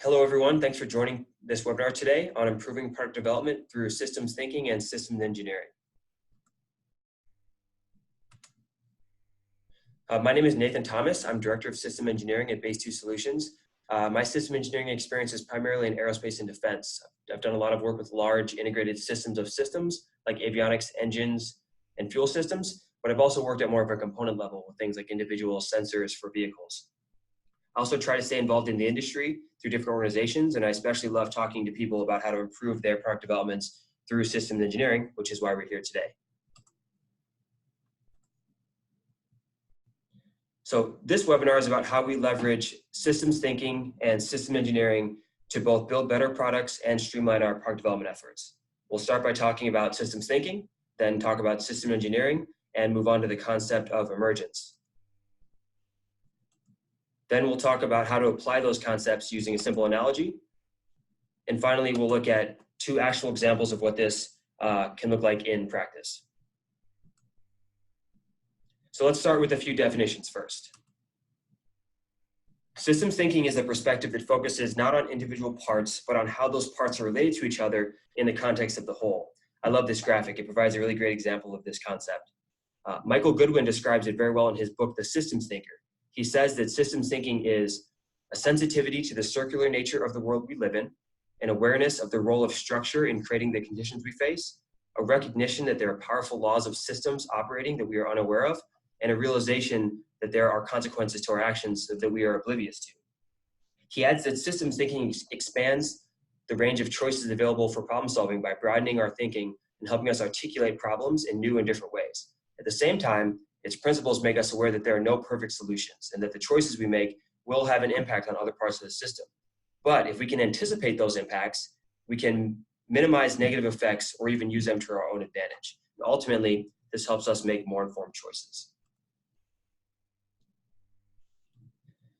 Hello, everyone. Thanks for joining this webinar today on improving product development through systems thinking and systems engineering. My name is Nathan Thomas. I'm Director of System Engineering at Base 2 Solutions. My system engineering experience is primarily in aerospace and defense. I've done a lot of work with large integrated systems of systems like avionics, engines, and fuel systems, but I've also worked at more of a component level with things like individual sensors for vehicles. I also try to stay involved in the industry through different organizations, and I especially love talking to people about how to improve their product developments through systems engineering, which is why we're here today. So this webinar is about how we leverage systems thinking and system engineering to both build better products and streamline our product development efforts. We'll start by talking about systems thinking, then talk about system engineering, and move on to the concept of emergence. Then we'll talk about how to apply those concepts using a simple analogy. And finally, we'll look at two actual examples of what this can look like in practice. So let's start with a few definitions first. Systems thinking is a perspective that focuses not on individual parts, but on how those parts are related to each other in the context of the whole. I love this graphic. It provides a really great example of this concept. Michael Goodwin describes it very well in his book, The Systems Thinker. He says that systems thinking is a sensitivity to the circular nature of the world we live in, an awareness of the role of structure in creating the conditions we face, a recognition that there are powerful laws of systems operating that we are unaware of, and a realization that there are consequences to our actions that we are oblivious to. He adds that systems thinking expands the range of choices available for problem solving by broadening our thinking and helping us articulate problems in new and different ways. At the same time, its principles make us aware that there are no perfect solutions and that the choices we make will have an impact on other parts of the system. But if we can anticipate those impacts, we can minimize negative effects or even use them to our own advantage. And ultimately, this helps us make more informed choices.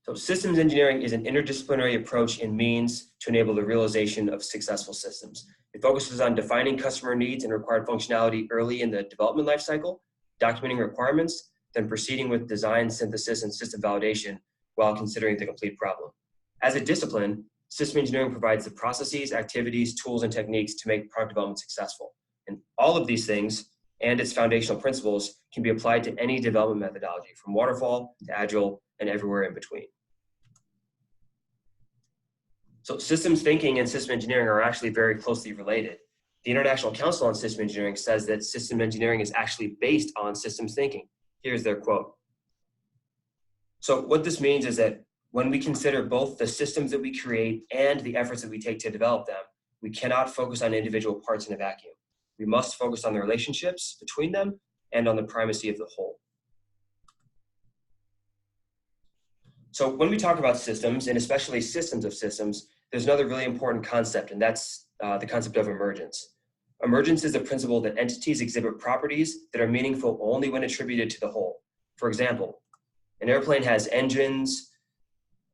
So systems engineering is an interdisciplinary approach and means to enable the realization of successful systems. It focuses on defining customer needs and required functionality early in the development lifecycle, documenting requirements, then proceeding with design, synthesis, and system validation while considering the complete problem. As a discipline, system engineering provides the processes, activities, tools, and techniques to make product development successful. And all of these things and its foundational principles can be applied to any development methodology, from waterfall to agile and everywhere in between. So systems thinking and system engineering are actually very closely related. The International Council on System Engineering says that system engineering is actually based on systems thinking. Here's their quote. So what this means is that when we consider both the systems that we create and the efforts that we take to develop them, we cannot focus on individual parts in a vacuum. We must focus on the relationships between them and on the primacy of the whole. So when we talk about systems, and especially systems of systems, there's another really important concept, and that's the concept of emergence. Emergence is the principle that entities exhibit properties that are meaningful only when attributed to the whole. For example, an airplane has engines,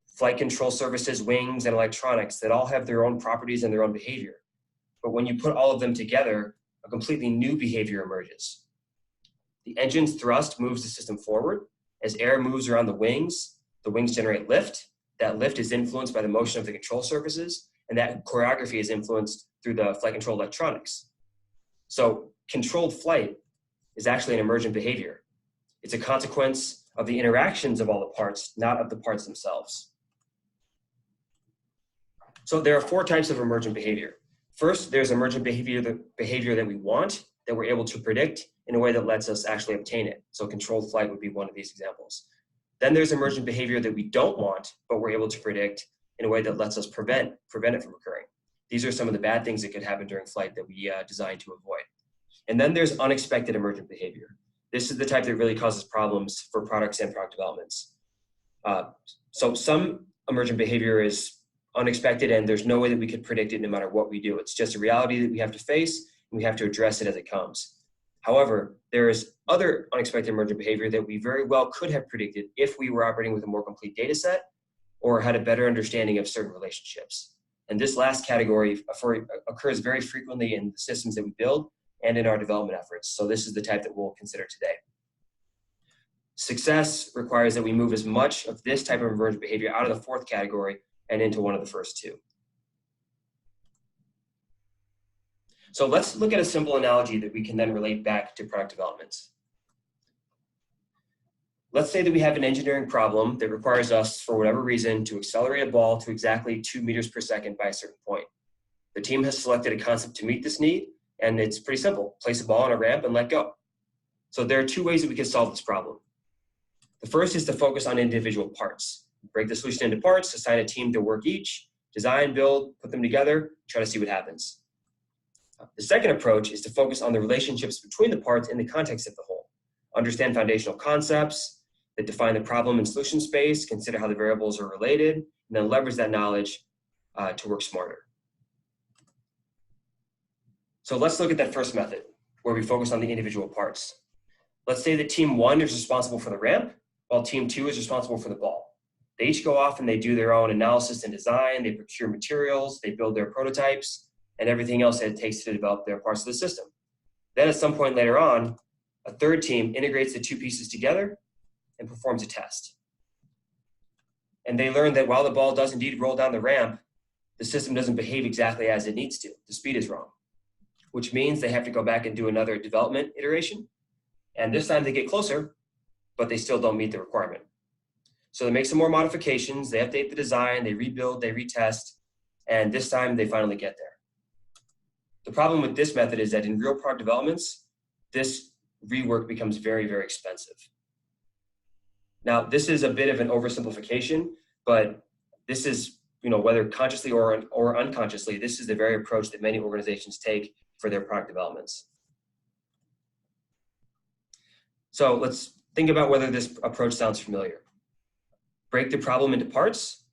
flight control surfaces, wings, and electronics that all have their own properties and their own behavior. But when you put all of them together, a completely new behavior emerges. The engine's thrust moves the system forward. As air moves around the wings generate lift. That lift is influenced by the motion of the control surfaces, and that choreography is influenced through the flight control electronics. So controlled flight is actually an emergent behavior. It's a consequence of the interactions of all the parts, not of the parts themselves. So there are four types of emergent behavior. First, there's emergent behavior that we want, that we're able to predict in a way that lets us actually obtain it. So controlled flight would be one of these examples. Then there's emergent behavior that we don't want, but we're able to predict in a way that lets us prevent it from occurring. These are some of the bad things that could happen during flight that we designed to avoid. And then there's unexpected emergent behavior. This is the type that really causes problems for products and product developments. So some emergent behavior is unexpected and there's no way that we could predict it no matter what we do. It's just a reality that we have to face and we have to address it as it comes. However, there is other unexpected emergent behavior that we very well could have predicted if we were operating with a more complete data set or had a better understanding of certain relationships. And this last category occurs very frequently in the systems that we build and in our development efforts. So this is the type that we'll consider today. Success requires that we move as much of this type of emergent behavior out of the fourth category and into one of the first two. So let's look at a simple analogy that we can then relate back to product development. Let's say that we have an engineering problem that requires us, for whatever reason, to accelerate a ball to exactly 2 meters per second by a certain point. The team has selected a concept to meet this need, and it's pretty simple. Place a ball on a ramp and let go. So there are two ways that we can solve this problem. The first is to focus on individual parts. Break the solution into parts, assign a team to work each, design, build, put them together, try to see what happens. The second approach is to focus on the relationships between the parts in the context of the whole. Understand foundational concepts that define the problem and solution space, consider how the variables are related, and then leverage that knowledge to work smarter. So let's look at that first method, where we focus on the individual parts. Let's say that team 1 is responsible for the ramp, while team 2 is responsible for the ball. They each go off and they do their own analysis and design, they procure materials, they build their prototypes, and everything else that it takes to develop their parts of the system. Then at some point later on, a third team integrates the two pieces together and performs a test. And they learn that while the ball does indeed roll down the ramp, the system doesn't behave exactly as it needs to. The speed is wrong, which means they have to go back and do another development iteration. And this time they get closer, but they still don't meet the requirement. So they make some more modifications, they update the design, they rebuild, they retest, and this time they finally get there. The problem with this method is that in real product developments, this rework becomes very, very expensive. Now, this is a bit of an oversimplification, but this is, whether consciously or unconsciously, this is the very approach that many organizations take for their product developments. So let's think about whether this approach sounds familiar. Break the problem into parts,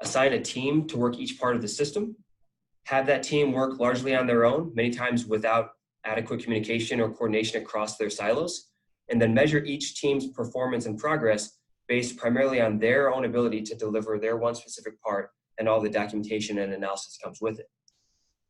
assign a team to work each part of the system, have that team work largely on their own, many times without adequate communication or coordination across their silos, and then measure each team's performance and progress based primarily on their own ability to deliver their one specific part and all the documentation and analysis comes with it.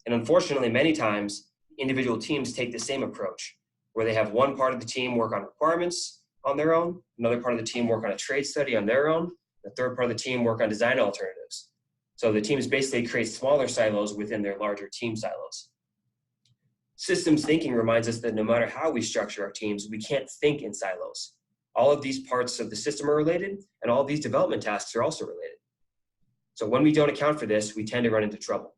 And unfortunately, many times, individual teams take the same approach, where they have one part of the team work on requirements on their own, another part of the team work on a trade study on their own, the third part of the team work on design alternatives. So the teams basically create smaller silos within their larger team silos. Systems thinking reminds us that no matter how we structure our teams, we can't think in silos. All of these parts of the system are related, and all of these development tasks are also related. So when we don't account for this, we tend to run into trouble.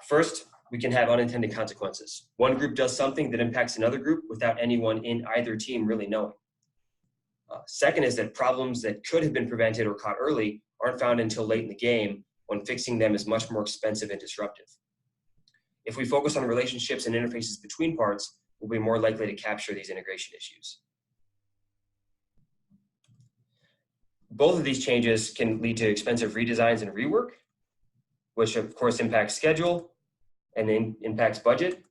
First, we can have unintended consequences. One group does something that impacts another group without anyone in either team really knowing. Second is that problems that could have been prevented or caught early aren't found until late in the game, when fixing them is much more expensive and disruptive. If we focus on relationships and interfaces between parts, we'll be more likely to capture these integration issues. Both of these changes can lead to expensive redesigns and rework, which of course impacts schedule and impacts budget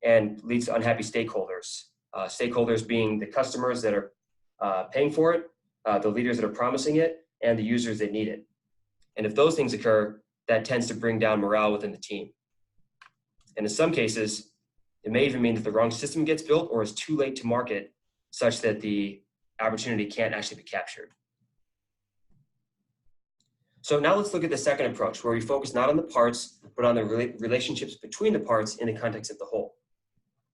and leads to unhappy stakeholders. Stakeholders being the customers that are paying for it, the leaders that are promising it, and the users that need it. And if those things occur, that tends to bring down morale within the team. And in some cases, it may even mean that the wrong system gets built or is too late to market such that the opportunity can't actually be captured. So now let's look at the second approach, where we focus not on the parts, but on the relationships between the parts in the context of the whole.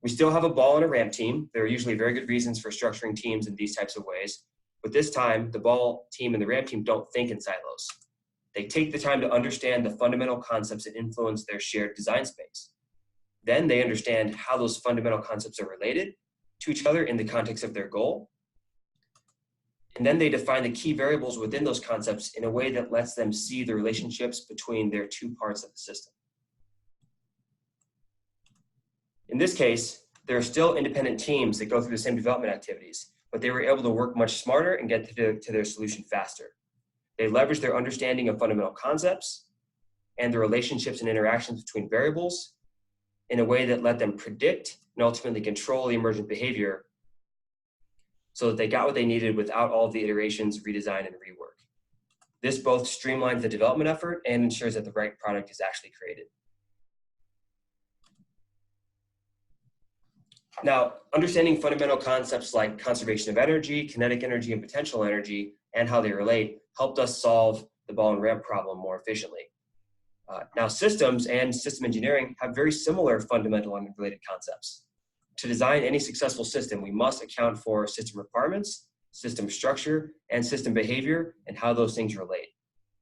We still have a ball and a ramp team. There are usually very good reasons for structuring teams in these types of ways. But this time, the ball team and the ramp team don't think in silos. They take the time to understand the fundamental concepts that influence their shared design space. Then they understand how those fundamental concepts are related to each other in the context of their goal. And then they define the key variables within those concepts in a way that lets them see the relationships between their two parts of the system. In this case, there are still independent teams that go through the same development activities, but they were able to work much smarter and get to their solution faster. They leverage their understanding of fundamental concepts and the relationships and interactions between variables in a way that let them predict and ultimately control the emergent behavior so that they got what they needed without all of the iterations, redesign, and rework. This both streamlines the development effort and ensures that the right product is actually created. Now, understanding fundamental concepts like conservation of energy, kinetic energy, and potential energy, and how they relate, helped us solve the ball and ramp problem more efficiently. Now, systems and system engineering have very similar fundamental and related concepts. To design any successful system, we must account for system requirements, system structure, and system behavior, and how those things relate.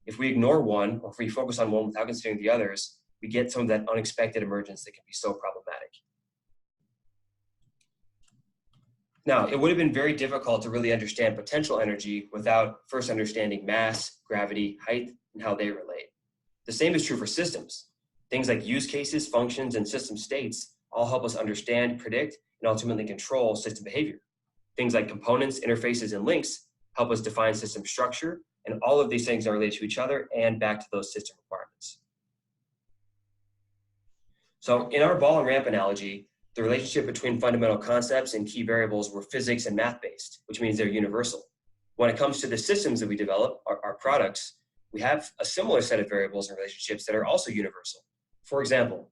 If we ignore one, or if we focus on one without considering the others, we get some of that unexpected emergence that can be so problematic. Now, it would have been very difficult to really understand potential energy without first understanding mass, gravity, height, and how they relate. The same is true for systems. Things like use cases, functions, and system states all help us understand, predict, and ultimately control system behavior. Things like components, interfaces, and links help us define system structure, and all of these things are related to each other and back to those system requirements. So in our ball and ramp analogy, the relationship between fundamental concepts and key variables were physics and math-based, which means they're universal. When it comes to the systems that we develop, our products, we have a similar set of variables and relationships that are also universal. For example,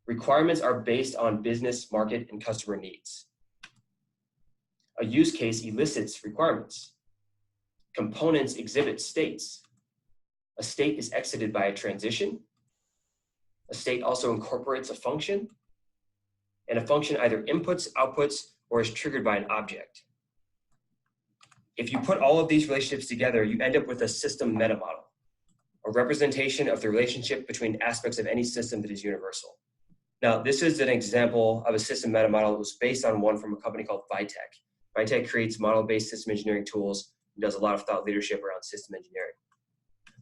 requirements are based on business, market, and customer needs. A use case elicits requirements. Components exhibit states. A state is exited by a transition. A state also incorporates a function. And a function either inputs, outputs, or is triggered by an object. If you put all of these relationships together, you end up with a system metamodel, a representation of the relationship between aspects of any system that is universal. Now, this is an example of a system metamodel that was based on one from a company called Vitec. Vitec creates model-based system engineering tools and does a lot of thought leadership around system engineering.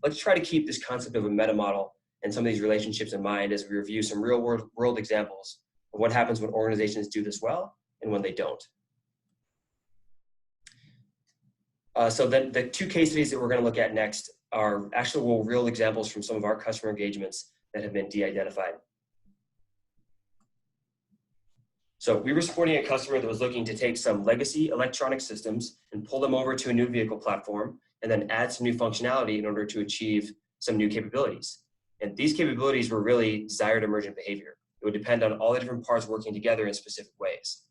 Let's try to keep this concept of a metamodel and some of these relationships in mind as we review some real-world examples of what happens when organizations do this well and when they don't. So the two case studies that we're going to look at next are actual real examples from some of our customer engagements that have been de-identified. So we were supporting a customer that was looking to take some legacy electronic systems and pull them over to a new vehicle platform and then add some new functionality in order to achieve some new capabilities. And these capabilities were really desired emergent behavior. It would depend on all the different parts working together in specific ways.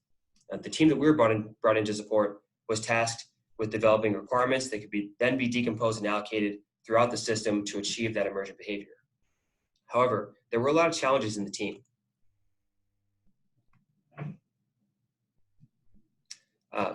The team that we were brought in to support was tasked with developing requirements that could then be decomposed and allocated throughout the system to achieve that emergent behavior. However, there were a lot of challenges in the team.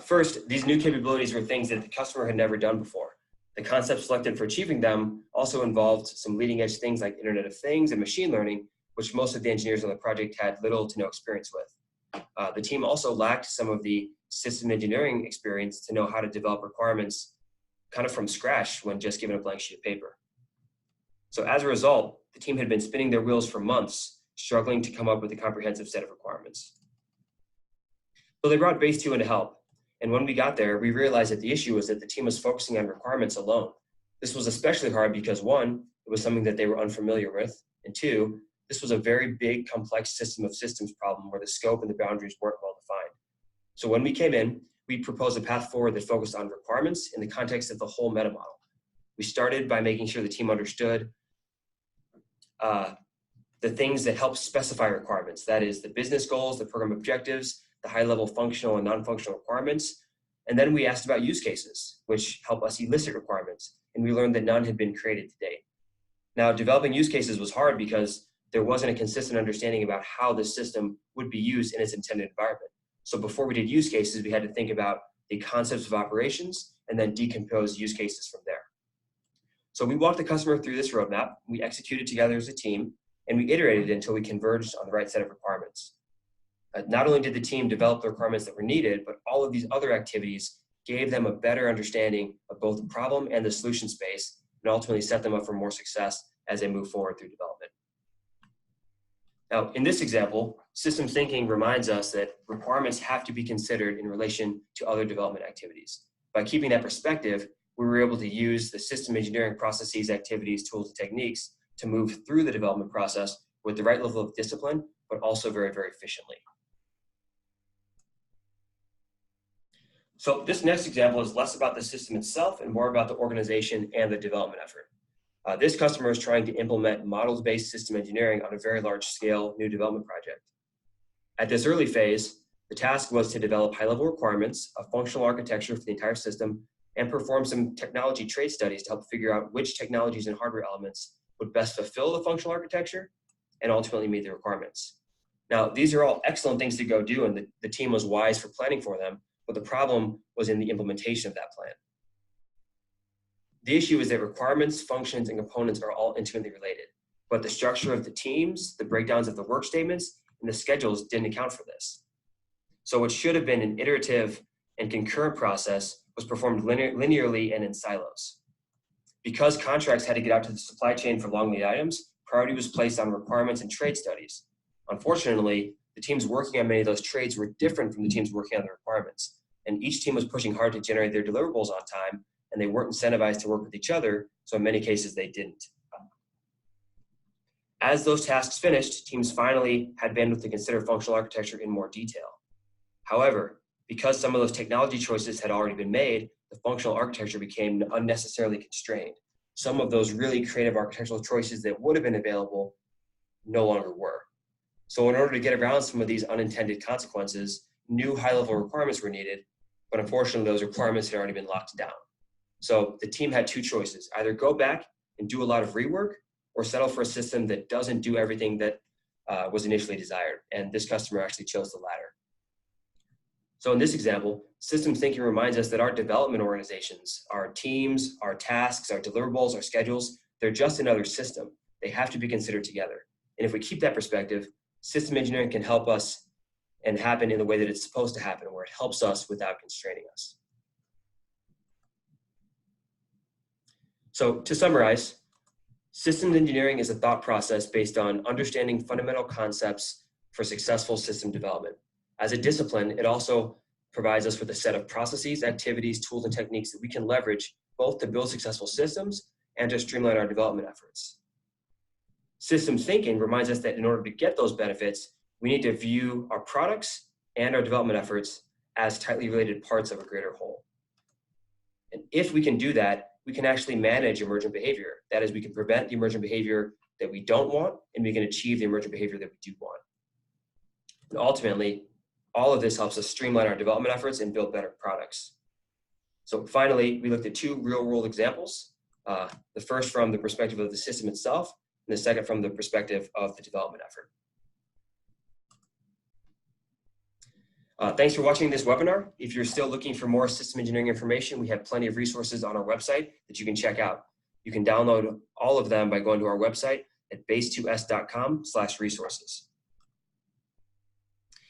First, these new capabilities were things that the customer had never done before. The concepts selected for achieving them also involved some leading edge things like Internet of Things and machine learning, which most of the engineers on the project had little to no experience with. The team also lacked some of the system engineering experience to know how to develop requirements kind of from scratch when just given a blank sheet of paper. So as a result, the team had been spinning their wheels for months, struggling to come up with a comprehensive set of requirements. So they brought Base 2 in to help. And when we got there, we realized that the issue was that the team was focusing on requirements alone. This was especially hard because one, it was something that they were unfamiliar with, and two, this was a very big, complex system of systems problem where the scope and the boundaries weren't well defined. So when we came in, we proposed a path forward that focused on requirements in the context of the whole meta model. We started by making sure the team understood the things that help specify requirements. That is the business goals, the program objectives, the high-level functional and non-functional requirements. And then we asked about use cases, which help us elicit requirements. And we learned that none had been created to date. Now, developing use cases was hard because there wasn't a consistent understanding about how the system would be used in its intended environment. So before we did use cases, we had to think about the concepts of operations and then decompose use cases from there. So we walked the customer through this roadmap, we executed together as a team, and we iterated until we converged on the right set of requirements. Not only did the team develop the requirements that were needed, but all of these other activities gave them a better understanding of both the problem and the solution space, and ultimately set them up for more success as they move forward through development. Now, in this example, systems thinking reminds us that requirements have to be considered in relation to other development activities. By keeping that perspective, we were able to use the system engineering processes, activities, tools, and techniques to move through the development process with the right level of discipline, but also very, very efficiently. So this next example is less about the system itself and more about the organization and the development effort. This customer is trying to implement models-based system engineering on a very large-scale new development project. At this early phase, the task was to develop high-level requirements, a functional architecture for the entire system, and performed some technology trait studies to help figure out which technologies and hardware elements would best fulfill the functional architecture and ultimately meet the requirements. Now, these are all excellent things to go do, and the team was wise for planning for them, but the problem was in the implementation of that plan. The issue is that requirements, functions, and components are all intimately related, but the structure of the teams, the breakdowns of the work statements, and the schedules didn't account for this. So what should have been an iterative and concurrent process was performed linearly and in silos. Because contracts had to get out to the supply chain for long lead items, priority was placed on requirements and trade studies. Unfortunately, the teams working on many of those trades were different from the teams working on the requirements, and each team was pushing hard to generate their deliverables on time, and they weren't incentivized to work with each other, so in many cases they didn't. As those tasks finished, teams finally had bandwidth to consider functional architecture in more detail. However, because some of those technology choices had already been made, the functional architecture became unnecessarily constrained. Some of those really creative architectural choices that would have been available no longer were. So in order to get around some of these unintended consequences, new high-level requirements were needed, but unfortunately those requirements had already been locked down. So the team had two choices: either go back and do a lot of rework, or settle for a system that doesn't do everything that was initially desired. And this customer actually chose the latter. So in this example, systems thinking reminds us that our development organizations, our teams, our tasks, our deliverables, our schedules, they're just another system. They have to be considered together. And if we keep that perspective, system engineering can help us and happen in the way that it's supposed to happen, where it helps us without constraining us. So to summarize, systems engineering is a thought process based on understanding fundamental concepts for successful system development. As a discipline, it also provides us with a set of processes, activities, tools, and techniques that we can leverage both to build successful systems and to streamline our development efforts. Systems thinking reminds us that in order to get those benefits, we need to view our products and our development efforts as tightly related parts of a greater whole. And if we can do that, we can actually manage emergent behavior. That is, we can prevent the emergent behavior that we don't want, and we can achieve the emergent behavior that we do want. And ultimately, all of this helps us streamline our development efforts and build better products. So finally, we looked at two real-world examples. The first from the perspective of the system itself, and the second from the perspective of the development effort. Thanks for watching this webinar. If you're still looking for more system engineering information, we have plenty of resources on our website that you can check out. You can download all of them by going to our website at base2s.com/resources.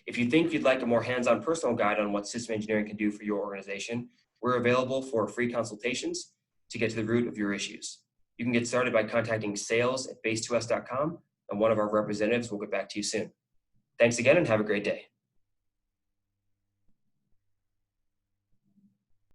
If you think you'd like a more hands-on personal guide on what system engineering can do for your organization, we're available for free consultations to get to the root of your issues. You can get started by contacting sales@base2s.com, and one of our representatives will get back to you soon. Thanks again, and have a great day.